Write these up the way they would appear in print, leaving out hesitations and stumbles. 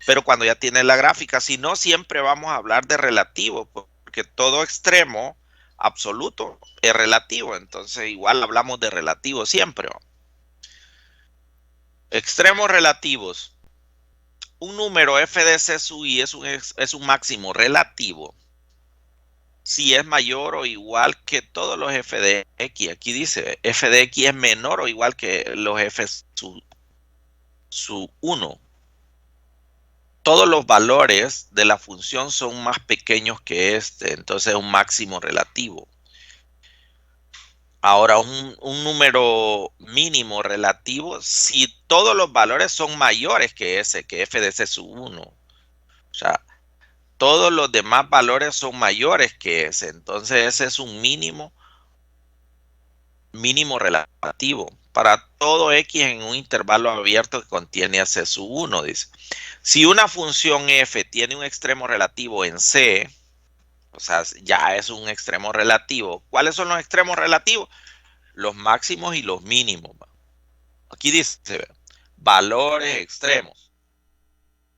pero cuando ya tienes la gráfica, si no, siempre vamos a hablar de relativo, porque todo extremo absoluto es relativo, entonces igual hablamos de relativo siempre. ¿No? Extremos relativos. Un número f de c sub i es un máximo relativo si es mayor o igual que todos los f de x. Aquí dice f de x es menor o igual que los f sub 1. Todos los valores de la función son más pequeños que este, entonces es un máximo relativo. Ahora, un número mínimo relativo, si todos los valores son mayores que ese, que f de c sub 1. O sea, todos los demás valores son mayores que ese, entonces ese es un mínimo relativo para todo x en un intervalo abierto que contiene a c sub 1, dice. Si una función f tiene un extremo relativo en c, o sea, ya es un extremo relativo. ¿Cuáles son los extremos relativos? Los máximos y los mínimos. Aquí dice, valores extremos,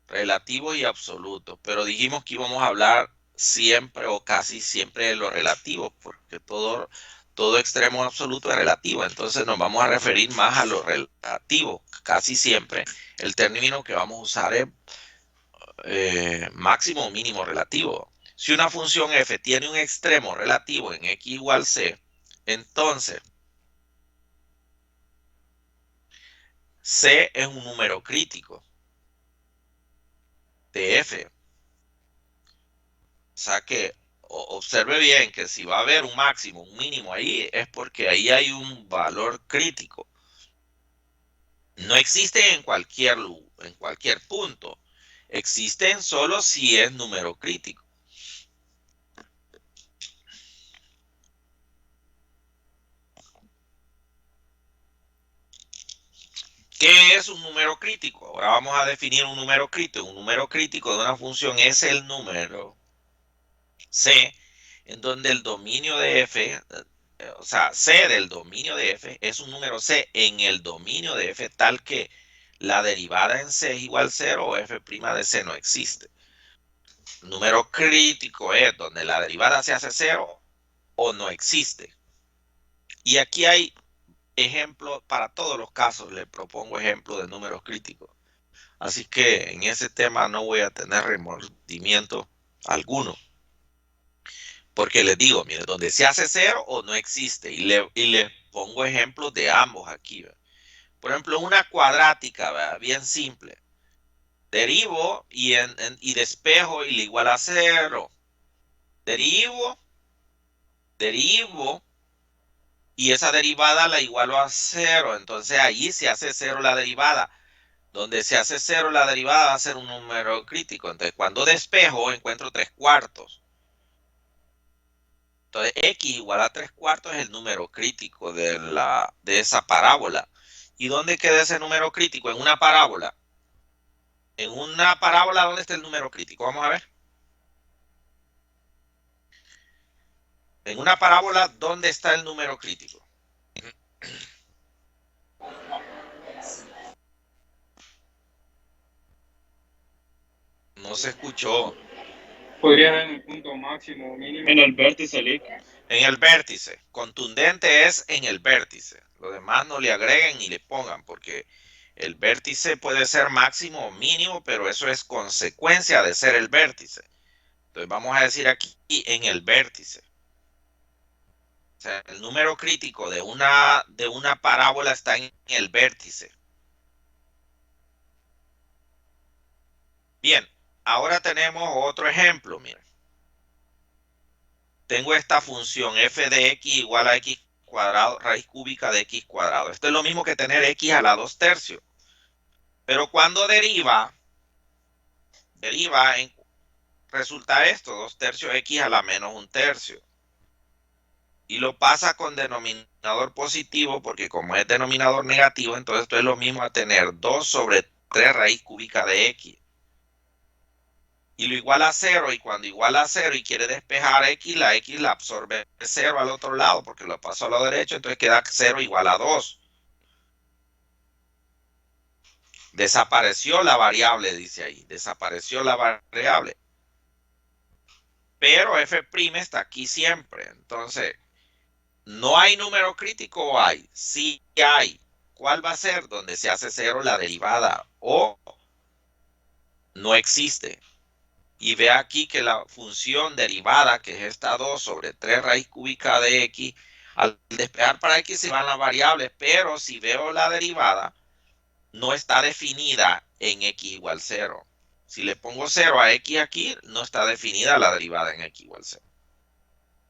relativos y absolutos. Pero dijimos que íbamos a hablar siempre o casi siempre de lo relativo, porque todo extremo absoluto es relativo. Entonces nos vamos a referir más a lo relativo. Casi siempre el término que vamos a usar es máximo o mínimo relativo. Si una función f tiene un extremo relativo en x igual c, entonces c es un número crítico de f. O sea que observe bien que si va a haber un máximo, un mínimo ahí, es porque ahí hay un valor crítico. No existe en cualquier punto. Existen solo si es número crítico. ¿Qué es un número crítico? Ahora vamos a definir un número crítico. Un número crítico de una función es el número C, en donde el dominio de f, o sea, C del dominio de f es un número C en el dominio de f tal que la derivada en C es igual a 0 o f' de C no existe. Número crítico es donde la derivada se hace 0 o no existe. Y aquí hay ejemplos para todos los casos. Le propongo ejemplos de números críticos. Así que en ese tema no voy a tener remordimiento alguno. Porque les digo, mire, donde se hace 0 o no existe. Y le pongo ejemplos de ambos aquí. ¿Verdad? Por ejemplo, una cuadrática, ¿verdad? Bien simple. Derivo y despejo y le igual a 0. Derivo y esa derivada la igualo a 0. Entonces allí se hace 0 la derivada. Donde se hace 0 la derivada va a ser un número crítico. Entonces cuando despejo encuentro 3/4. Entonces x igual a 3/4 es el número crítico de esa parábola. ¿Y dónde queda ese número crítico? En una parábola. En una parábola, ¿dónde está el número crítico? Vamos a ver. En una parábola, ¿dónde está el número crítico? No se escuchó. Podría ser en el punto máximo o mínimo. En el vértice, Lick. En el vértice. Contundente es en el vértice. Lo demás no le agreguen ni le pongan porque el vértice puede ser máximo o mínimo, pero eso es consecuencia de ser el vértice. Entonces vamos a decir aquí en el vértice. O sea, el número crítico de una parábola está en el vértice. Bien, ahora tenemos otro ejemplo. Miren. Tengo esta función f de x igual a x cuadrado, raíz cúbica de x cuadrado. Esto es lo mismo que tener x a la 2/3. Pero cuando deriva resulta esto, 2/3 x a la menos 1/3. Y lo pasa con denominador positivo, porque como es denominador negativo, entonces esto es lo mismo a tener 2/3 raíz cúbica de x. Y lo iguala a 0, y cuando iguala a 0 y quiere despejar x la absorbe 0 al otro lado, porque lo pasó al lado derecho, entonces queda 0 igual a 2. Desapareció la variable, dice ahí. Desapareció la variable. Pero f' está aquí siempre. Entonces, ¿no hay número crítico o hay? Sí hay. ¿Cuál va a ser? Donde se hace cero la derivada o no existe. Y ve aquí que la función derivada, que es esta 2 sobre 3 raíz cúbica de x, al despejar para x se van las variables, pero si veo la derivada, no está definida en x igual 0. Si le pongo 0 a x aquí, no está definida la derivada en x igual 0.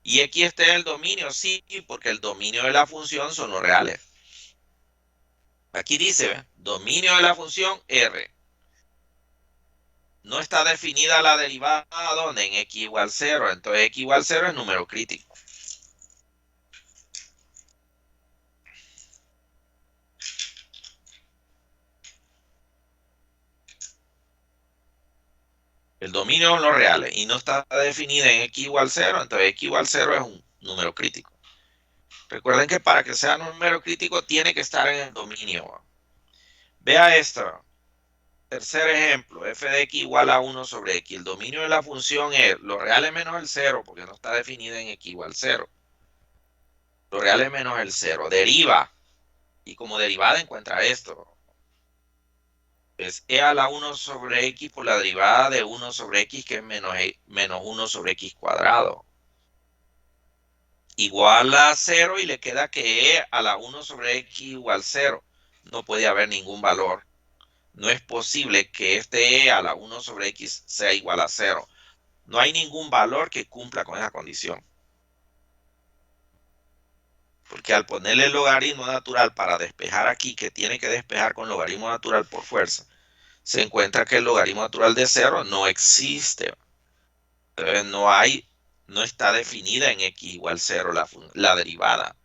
Y x está en el dominio, sí, porque el dominio de la función son los reales. Aquí dice, dominio de la función R. No está definida la derivada donde en x igual 0. Entonces x igual 0 es número crítico. El dominio son los reales y no está definida en x igual 0. Entonces x igual 0 es un número crítico. Recuerden que para que sea un número crítico tiene que estar en el dominio. Vea esto. Tercer ejemplo, f de x igual a 1 sobre x. El dominio de la función es los reales menos el 0, porque no está definida en x igual 0. Los reales menos el 0. Deriva. Y como derivada encuentra esto. Es e a la 1 sobre x por la derivada de 1 sobre x, que es menos 1 sobre x cuadrado. Igual a 0 y le queda que e a la 1 sobre x igual 0. No puede haber ningún valor. No es posible que este e a la 1 sobre x sea igual a 0. No hay ningún valor que cumpla con esa condición. Porque al ponerle el logaritmo natural para despejar aquí, que tiene que despejar con logaritmo natural por fuerza, se encuentra que el logaritmo natural de 0 no existe. Entonces no está definida en x igual 0 la derivada.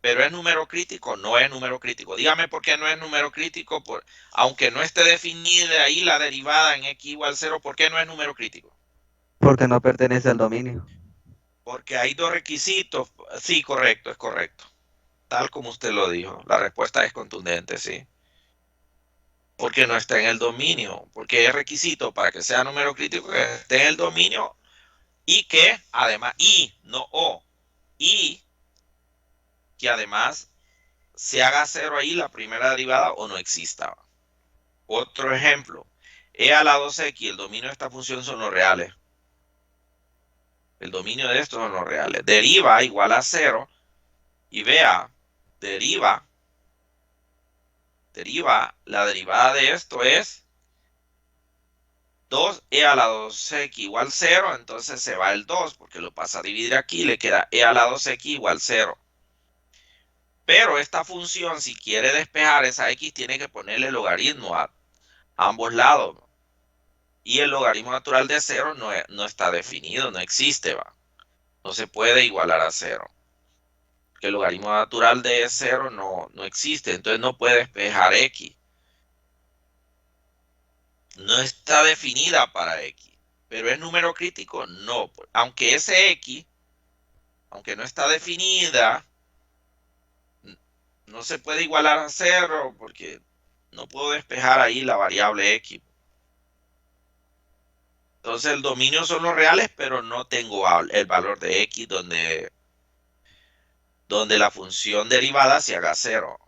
Pero es número crítico, no es número crítico. Dígame por qué no es número crítico, aunque no esté definida ahí la derivada en x igual 0, ¿por qué no es número crítico? Porque no pertenece al dominio. Porque hay dos requisitos. Sí, correcto, es correcto. Tal como usted lo dijo. La respuesta es contundente, sí. Porque no está en el dominio. Porque es requisito para que sea número crítico que esté en el dominio y que además, y, no o, y que además se haga cero ahí la primera derivada o no exista. Otro ejemplo. E a la 2x, el dominio de esta función son los reales. El dominio de estos son los reales. Deriva igual a 0 y vea, deriva, la derivada de esto es 2e a la 2x igual 0, entonces se va el 2 porque lo pasa a dividir aquí, le queda e a la 2x igual 0. Pero esta función, si quiere despejar esa x, tiene que ponerle logaritmo a ambos lados. Y el logaritmo natural de 0 no está definido, no existe, ¿va? No se puede igualar a 0. El logaritmo natural de 0 no existe, entonces no puede despejar x. No está definida para x. Pero es número crítico, no. Aunque ese x, aunque no está definida, no se puede igualar a 0 porque no puedo despejar ahí la variable x. Entonces el dominio son los reales, pero no tengo el valor de x donde la función derivada se haga 0.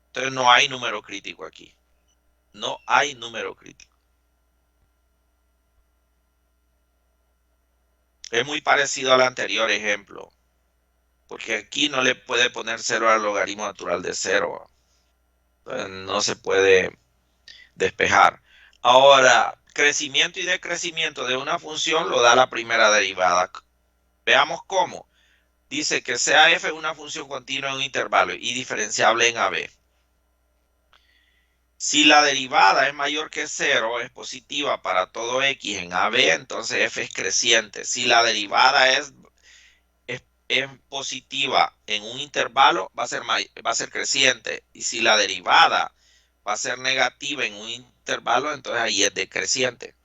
Entonces no hay número crítico aquí. No hay número crítico. Es muy parecido al anterior ejemplo. Porque aquí no le puede poner 0 al logaritmo natural de 0. Entonces no se puede despejar. Ahora, crecimiento y decrecimiento de una función lo da la primera derivada. Veamos cómo. Dice que sea f una función continua en un intervalo y diferenciable en AB. Si la derivada es mayor que 0, es positiva para todo x en AB, entonces f es creciente. Si la derivada es positiva en un intervalo, va a ser creciente. Y si la derivada va a ser negativa en un intervalo, entonces ahí es decreciente.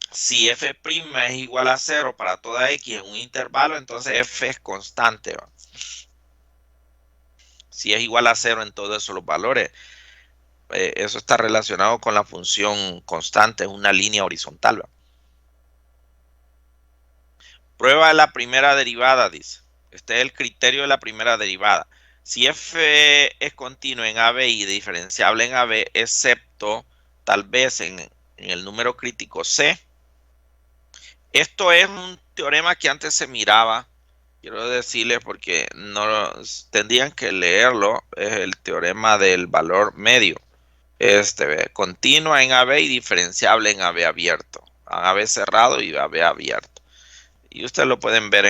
Si f' es igual a 0 para toda x en un intervalo, entonces f es constante, ¿va? Si es igual a 0 en todos esos valores, eso está relacionado con la función constante, es una línea horizontal, ¿verdad? Prueba de la primera derivada, dice. Este es el criterio de la primera derivada. Si f es continuo en AB y diferenciable en AB, excepto tal vez en el número crítico C. Esto es un teorema que antes se miraba. Quiero decirles porque no tendrían que leerlo. Es el teorema del valor medio. Continua en AB y diferenciable en AB abierto. AB cerrado y AB abierto. Y ustedes lo pueden ver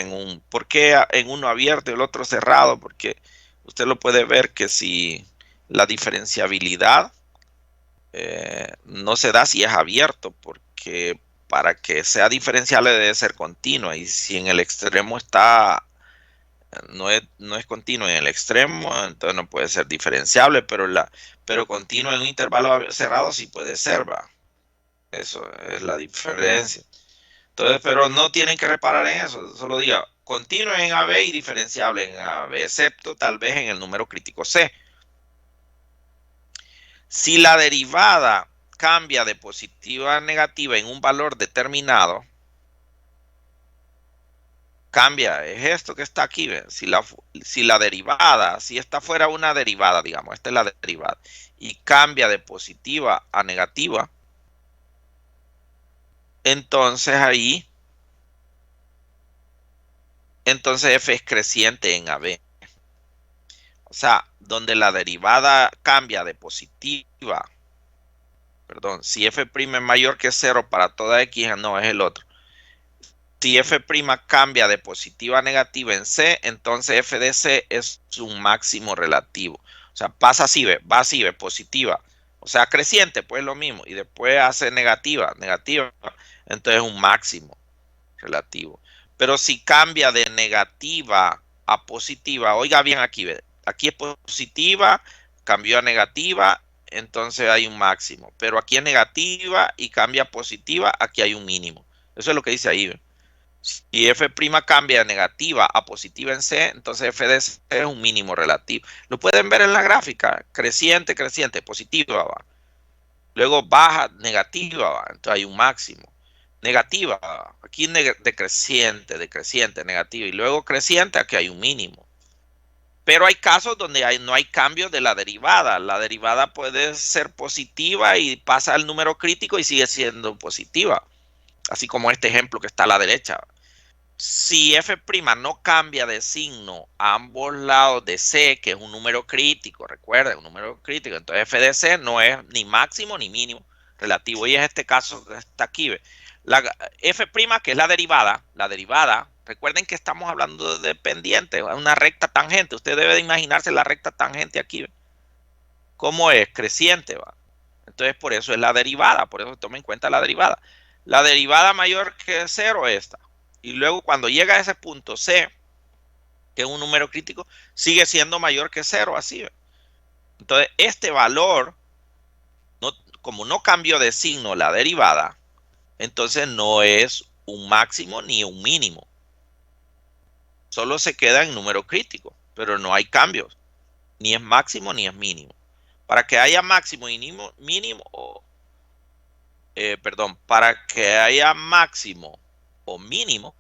¿por qué en uno abierto y el otro cerrado? Porque usted lo puede ver que si la diferenciabilidad no se da si es abierto, porque para que sea diferenciable debe ser continua, y si en el extremo no es continuo en el extremo, entonces no puede ser diferenciable, pero continuo en un intervalo cerrado sí puede ser, ¿va? Eso es la diferencia. Entonces, pero no tienen que reparar en eso, solo diga continuo en AB y diferenciable en AB, excepto tal vez en el número crítico C. Si la derivada cambia de positiva a negativa en un valor determinado, cambia, es esto que está aquí, ¿ve? Si la derivada, si esta fuera una derivada, digamos, esta es la derivada, y cambia de positiva a negativa, entonces entonces f es creciente en AB. O sea, donde la derivada cambia de positiva, perdón, si f' es mayor que 0 para toda x, no, es el otro. Si f' cambia de positiva a negativa en C, entonces f de C es un máximo relativo. O sea, pasa así, va así, positiva. O sea, creciente, pues lo mismo. Y después hace negativa, entonces es un máximo relativo. Pero si cambia de negativa a positiva, oiga bien aquí, aquí es positiva, cambió a negativa, entonces hay un máximo. Pero aquí es negativa y cambia a positiva, aquí hay un mínimo. Eso es lo que dice ahí. Si f' cambia de negativa a positiva en C, entonces f de C es un mínimo relativo. Lo pueden ver en la gráfica, creciente, positiva, va. Luego baja, negativa, va. Entonces hay un máximo. Negativa, aquí decreciente, negativa. Y luego creciente, aquí hay un mínimo. Pero hay casos donde no hay cambios de la derivada. La derivada puede ser positiva y pasa al número crítico y sigue siendo positiva. Así como este ejemplo que está a la derecha. Si f' no cambia de signo a ambos lados de C, que es un número crítico, recuerden, un número crítico, entonces f de C no es ni máximo ni mínimo relativo. Y es este caso que está aquí. La f', que es la derivada, recuerden que estamos hablando de pendiente, una recta tangente. Usted debe de imaginarse la recta tangente aquí. ¿Cómo es? Creciente, va. Entonces, por eso es la derivada, por eso toma en cuenta la derivada. La derivada mayor que 0 es esta. Y luego cuando llega a ese punto C, que es un número crítico, sigue siendo mayor que 0, así. Entonces, este valor, como no cambió de signo la derivada, entonces no es un máximo ni un mínimo. Solo se queda en número crítico, pero no hay cambios. Ni es máximo ni es mínimo. Para que haya máximo y mínimo, para que haya máximo o mínimo,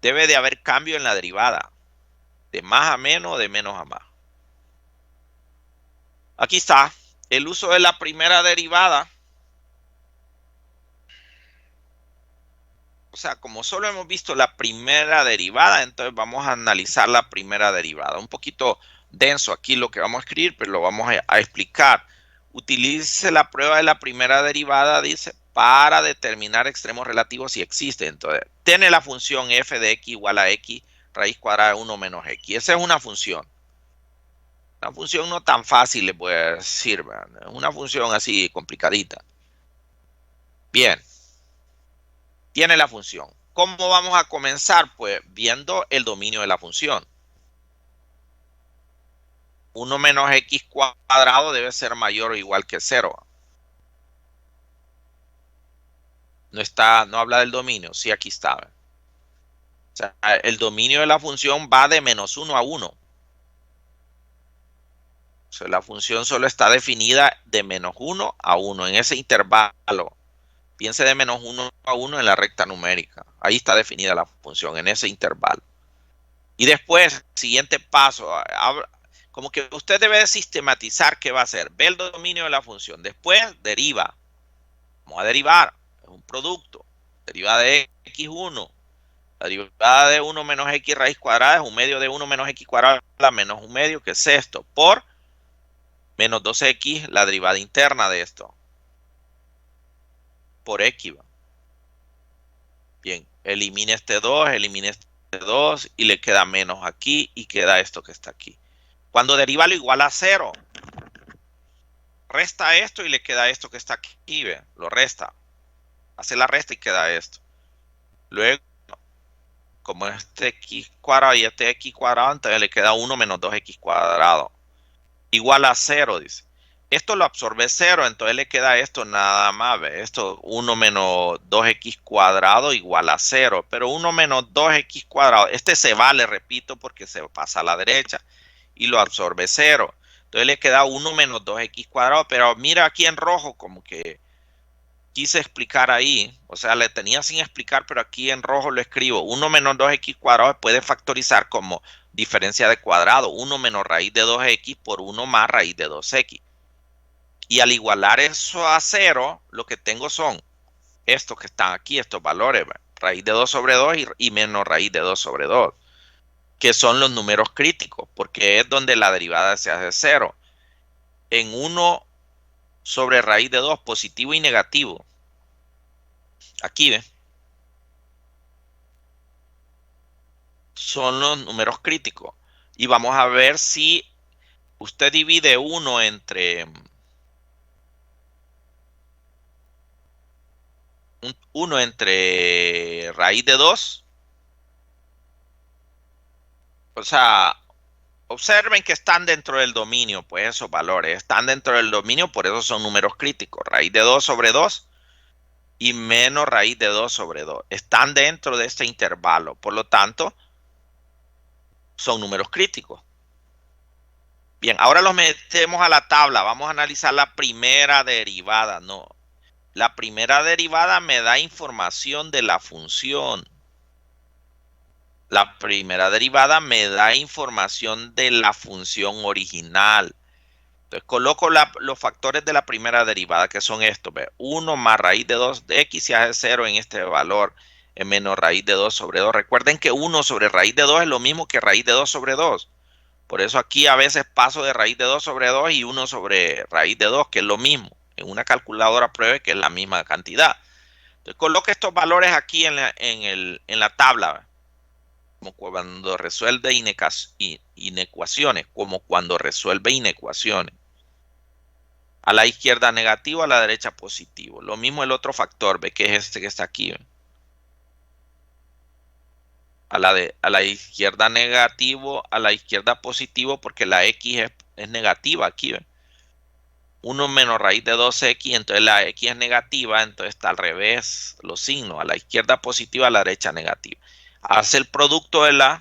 debe de haber cambio en la derivada, de más a menos o de menos a más. Aquí está el uso de la primera derivada. O sea, como solo hemos visto la primera derivada, entonces vamos a analizar la primera derivada. Un poquito denso aquí lo que vamos a escribir, pero lo vamos a explicar. Utilice la prueba de la primera derivada, dice, para determinar extremos relativos si existe. Entonces, tiene la función f de x igual a x raíz cuadrada de 1 menos x. Esa es una función. Una función no tan fácil, le voy a decir, ¿verdad? Una función así complicadita. Bien. Tiene la función. ¿Cómo vamos a comenzar? Pues viendo el dominio de la función. 1 menos x cuadrado debe ser mayor o igual que 0. No habla del dominio. Sí, aquí está. O sea, el dominio de la función va de menos 1 a 1. O sea, la función solo está definida de menos 1 a 1 en ese intervalo. Piense de menos 1 a 1 en la recta numérica. Ahí está definida la función, en ese intervalo. Y después, siguiente paso, como que usted debe sistematizar qué va a hacer. Ve el dominio de la función. Después, deriva. Vamos a derivar. Es un producto. Deriva de x1. La derivada de 1 menos x raíz cuadrada es un medio de 1 menos x cuadrada menos un medio, que es esto, por menos 2x, la derivada interna de esto, por x. Bien, elimine este 2, elimine este 2 y le queda menos aquí y queda esto que está aquí. Cuando deriva lo igual a 0, resta esto y le queda esto que está aquí, ¿ve? Lo resta. Hace la resta y queda esto. Luego, como este x cuadrado y este x cuadrado, entonces le queda 1 menos 2x cuadrado. Igual a 0, dice. Esto lo absorbe 0, entonces le queda esto nada más, ¿ve? Esto 1 menos 2x cuadrado igual a 0, pero 1 menos 2x cuadrado, este se va, le repito, porque se pasa a la derecha y lo absorbe 0. Entonces le queda 1 menos 2x cuadrado, pero mira aquí en rojo como que quise explicar ahí, o sea, le tenía sin explicar, pero aquí en rojo lo escribo. 1 menos 2x cuadrado puede factorizar como diferencia de cuadrado, 1 menos raíz de 2x por 1 más raíz de 2x. Y al igualar eso a 0, lo que tengo son estos que están aquí, estos valores, raíz de 2 sobre 2 y menos raíz de 2 sobre 2, que son los números críticos, porque es donde la derivada se hace 0. En 1 sobre raíz de 2, positivo y negativo. Aquí, ¿ve? Son los números críticos. Y vamos a ver si usted divide 1 entre 1 entre raíz de 2. O sea, observen que están dentro del dominio, pues esos valores están dentro del dominio, por eso son números críticos. Raíz de 2 sobre 2 y menos raíz de 2 sobre 2. Están dentro de este intervalo, por lo tanto, son números críticos. Bien, ahora los metemos a la tabla. Vamos a analizar la primera derivada. No, la primera derivada me da información de la función. La primera derivada me da información de la función original. Entonces coloco los factores de la primera derivada, que son estos. 1 más raíz de 2 de x se hace 0 en este valor, en menos raíz de 2 sobre 2. Recuerden que 1 sobre raíz de 2 es lo mismo que raíz de 2 sobre 2. Por eso aquí a veces paso de raíz de 2 sobre 2 y 1 sobre raíz de 2, que es lo mismo. En una calculadora pruebe que es la misma cantidad. Entonces coloque estos valores aquí en la tabla, como cuando resuelve inecuaciones, como cuando resuelve inecuaciones. A la izquierda negativo, a la derecha positivo. Lo mismo el otro factor, ve que es este que está aquí. A la izquierda negativo, a la izquierda positivo, porque la x es negativa aquí. 1 menos raíz de 2x, entonces la x es negativa, entonces está al revés los signos. A la izquierda positiva, a la derecha negativa. Hace el producto de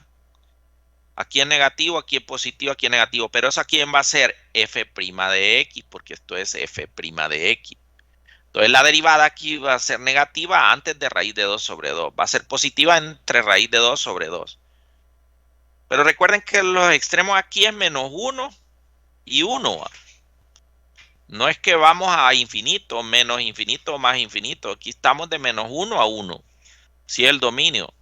aquí es negativo, aquí es positivo, aquí es negativo. Pero eso aquí va a ser f' de x, porque esto es f' de x. Entonces la derivada aquí va a ser negativa antes de raíz de 2 sobre 2. Va a ser positiva entre raíz de 2 sobre 2. Pero recuerden que los extremos aquí es menos 1 y 1. No es que vamos a infinito, menos infinito, más infinito. Aquí estamos de menos 1 a 1. Si es el dominio.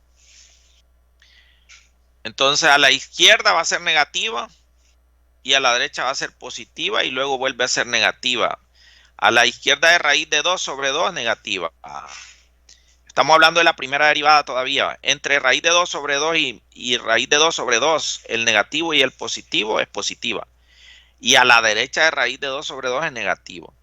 Entonces a la izquierda va a ser negativa y a la derecha va a ser positiva y luego vuelve a ser negativa. A la izquierda de raíz de 2 sobre 2 negativa. Estamos hablando de la primera derivada todavía. Entre raíz de 2 sobre 2 y raíz de 2 sobre 2, el negativo y el positivo es positiva. Y a la derecha de raíz de 2 sobre 2 es negativo.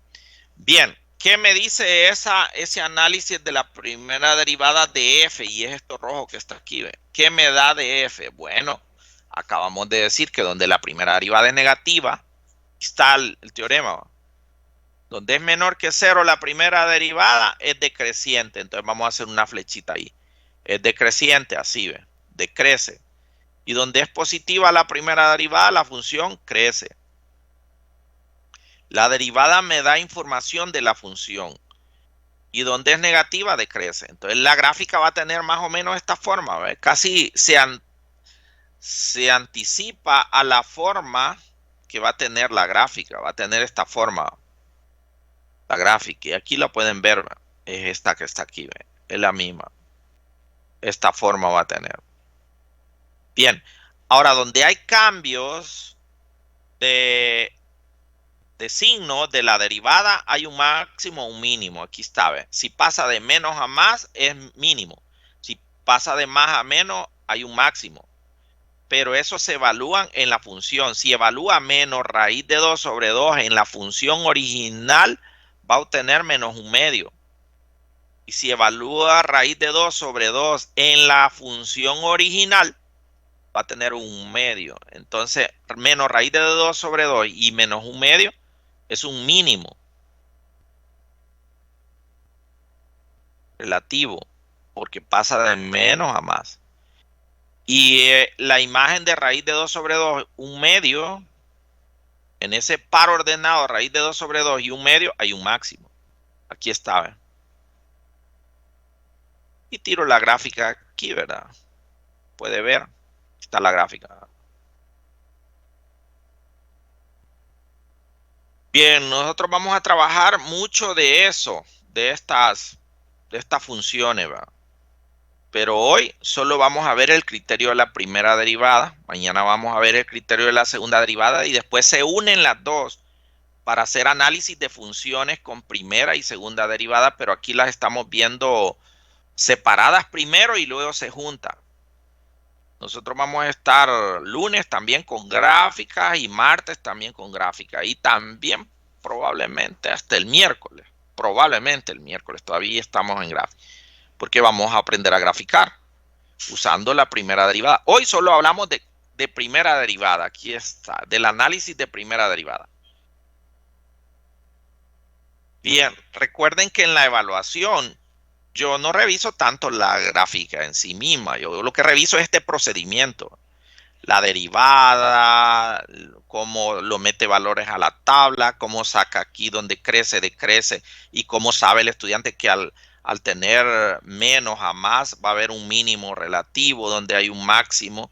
Bien, ¿qué me dice ese análisis de la primera derivada de f? Y es esto rojo que está aquí. ¿Qué me da de f? Bueno, acabamos de decir que donde la primera derivada es negativa, está el teorema. Donde es menor que 0 la primera derivada es decreciente. Entonces vamos a hacer una flechita ahí. Es decreciente, así ve. Decrece. Y donde es positiva la primera derivada, la función crece. La derivada me da información de la función. Y donde es negativa, decrece. Entonces la gráfica va a tener más o menos esta forma. ¿Ve? Casi se anticipa a la forma que va a tener la gráfica. Va a tener esta forma, la gráfica. Y aquí la pueden ver. ¿Ve? Es esta que está aquí. ¿Ve? Es la misma. Esta forma va a tener. Bien. Ahora, donde hay cambios de signo de la derivada, hay un máximo o un mínimo. Aquí está. ¿Ve? Si pasa de menos a más, es mínimo. Si pasa de más a menos, hay un máximo. Pero eso se evalúan en la función. Si evalúa menos raíz de 2 sobre 2 en la función original, va a obtener menos un medio. Y si evalúa raíz de 2 sobre 2 en la función original, va a tener un medio. Entonces, menos raíz de 2 sobre 2 y menos un medio es un mínimo relativo, porque pasa de menos a más. Y la imagen de raíz de 2 sobre 2, un medio, en ese par ordenado, raíz de 2 sobre 2 y un medio, hay un máximo. Aquí está. ¿Ve? Y tiro la gráfica aquí, ¿verdad? Puede ver. Está la gráfica. Bien, nosotros vamos a trabajar mucho de eso, de estas funciones, ¿verdad? Pero hoy solo vamos a ver el criterio de la primera derivada. Mañana vamos a ver el criterio de la segunda derivada y después se unen las dos para hacer análisis de funciones con primera y segunda derivada, pero aquí las estamos viendo separadas primero y luego se juntan. Nosotros vamos a estar lunes también con gráficas y martes también con gráficas y también probablemente hasta el miércoles. Probablemente el miércoles todavía estamos en gráfica porque vamos a aprender a graficar usando la primera derivada. Hoy solo hablamos de primera derivada. Aquí está, del análisis de primera derivada. Bien, recuerden que en la evaluación yo no reviso tanto la gráfica en sí misma. Yo lo que reviso es este procedimiento. La derivada, cómo lo mete valores a la tabla, cómo saca aquí donde crece, decrece y cómo sabe el estudiante que al tener menos a más va a haber un mínimo relativo donde hay un máximo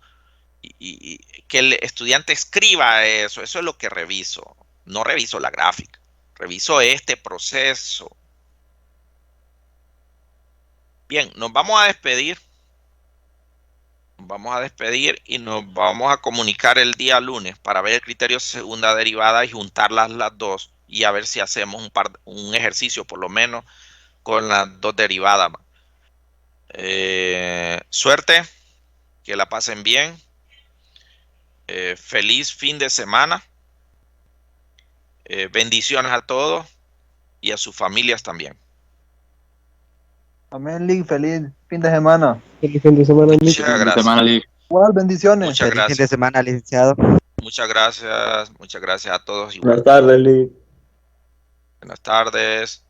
y que el estudiante escriba eso. Eso es lo que reviso. No reviso la gráfica. Reviso este proceso. Bien, nos vamos a despedir. Nos vamos a despedir y nos vamos a comunicar el día lunes para ver el criterio segunda derivada y juntarlas las dos y a ver si hacemos un ejercicio por lo menos con las dos derivadas. Suerte, que la pasen bien. Feliz fin de semana. Bendiciones a todos y a sus familias también. Amén, Lee. Feliz fin de semana. Feliz fin de semana, Lick. Muchas gracias. Semana, Lick. Igual, bendiciones. Muchas Feliz fin de gracias. semana, licenciado. Muchas gracias a todos. Buenas tardes, Lick. Buenas tardes.